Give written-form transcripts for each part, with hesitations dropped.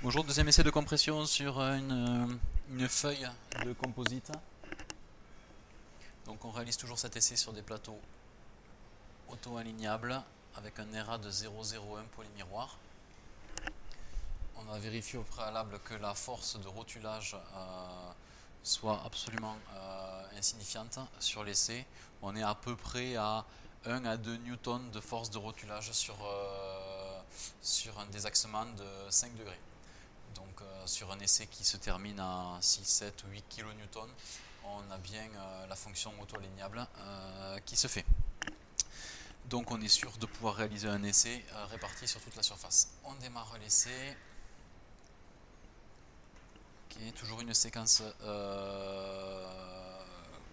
Bonjour, deuxième essai de compression sur une feuille de composite. Donc on réalise toujours cet essai sur des plateaux auto-alignables avec un RA de 0,01 polymiroir. On va vérifier au préalable que la force de rotulage soit absolument insignifiante sur l'essai. On est à peu près à 1 à 2 newtons de force de rotulage sur un désaxement de 5 degrés. Donc sur un essai qui se termine à 6, 7 ou 8 kN, on a bien la fonction auto-alignable qui se fait. Donc on est sûr de pouvoir réaliser un essai réparti sur toute la surface. On démarre l'essai. Okay, toujours une séquence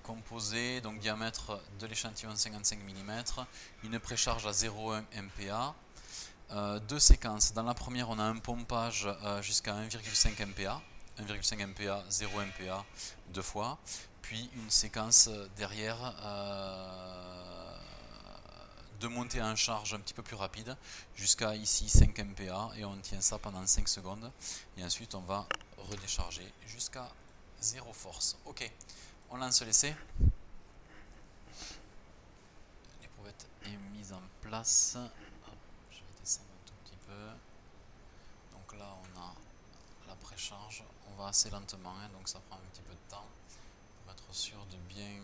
composée, donc diamètre de l'échantillon 55 mm, une précharge à 0,1 MPa. Deux séquences. Dans la première, on a un pompage jusqu'à 1,5 MPa, 1,5 MPa, 0 MPa, deux fois. Puis une séquence derrière de montée en charge un petit peu plus rapide, jusqu'à ici 5 MPa, et on tient ça pendant 5 secondes. Et ensuite, on va redécharger jusqu'à 0 force. Ok, on lance l'essai. L'éprouvette est mise en place. Donc là on a la précharge, on va assez lentement, hein, donc ça prend un petit peu de temps pour être sûr de bien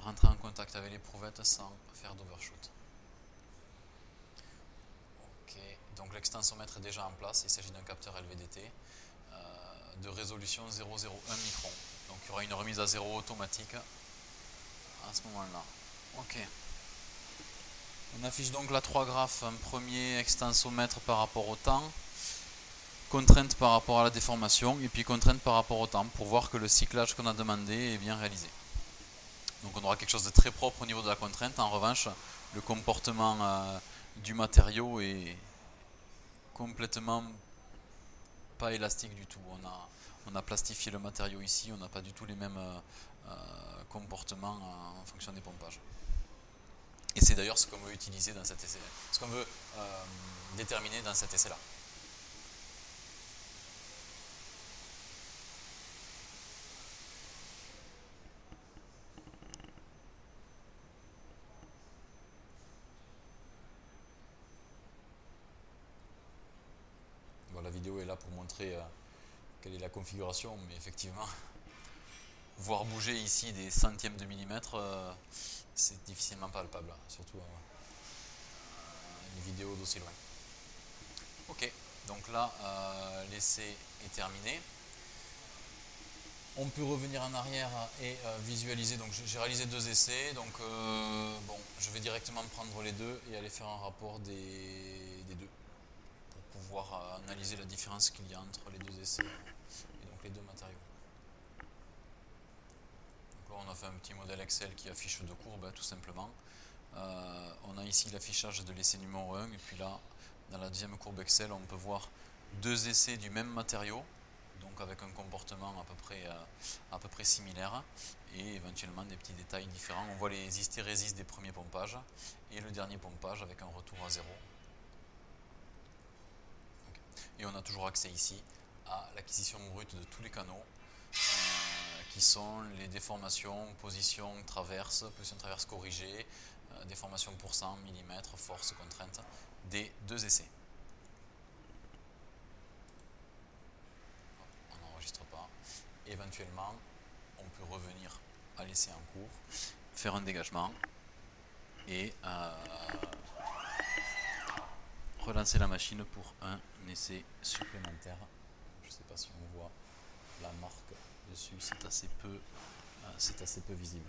rentrer en contact avec l'éprouvette sans faire d'overshoot. Ok, donc l'extensomètre est déjà en place, il s'agit d'un capteur LVDT de résolution 0,01 micron. Donc il y aura une remise à zéro automatique à ce moment-là. Ok. On affiche donc la 3 graphes, un premier extensomètre par rapport au temps, contrainte par rapport à la déformation et puis contrainte par rapport au temps pour voir que le cyclage qu'on a demandé est bien réalisé. Donc on aura quelque chose de très propre au niveau de la contrainte. En revanche, le comportement du matériau est complètement pas élastique du tout. On a plastifié le matériau ici, on n'a pas du tout les mêmes comportements en fonction des pompages. Et c'est d'ailleurs ce qu'on veut utiliser dans cet essai, ce qu'on veut déterminer dans cet essai-là. Bon, la vidéo est là pour montrer quelle est la configuration, mais effectivement, voir bouger ici des centièmes de millimètre, c'est difficilement palpable, surtout une vidéo d'aussi loin. Ok, donc là, l'essai est terminé. On peut revenir en arrière et visualiser. Donc j'ai réalisé deux essais, donc bon, je vais directement prendre les deux et aller faire un rapport des deux pour pouvoir analyser la différence qu'il y a entre les deux essais et donc les deux matériaux. Donc là, on a fait un petit modèle Excel qui affiche deux courbes, hein, tout simplement. On a ici l'affichage de l'essai numéro 1 et puis là, dans la deuxième courbe Excel, on peut voir deux essais du même matériau, donc avec un comportement à peu près similaire et éventuellement des petits détails différents. On voit les hystérésis des premiers pompages et le dernier pompage avec un retour à zéro. Et on a toujours accès ici à l'acquisition brute de tous les canaux qui sont les déformations, position traverse corrigée, déformation pour cent, millimètres, force, contrainte des deux essais. On n'enregistre pas. Éventuellement, on peut revenir à l'essai en cours, faire un dégagement et relancer la machine pour un essai supplémentaire. Je ne sais pas si on voit la marque dessus, c'est assez peu visible.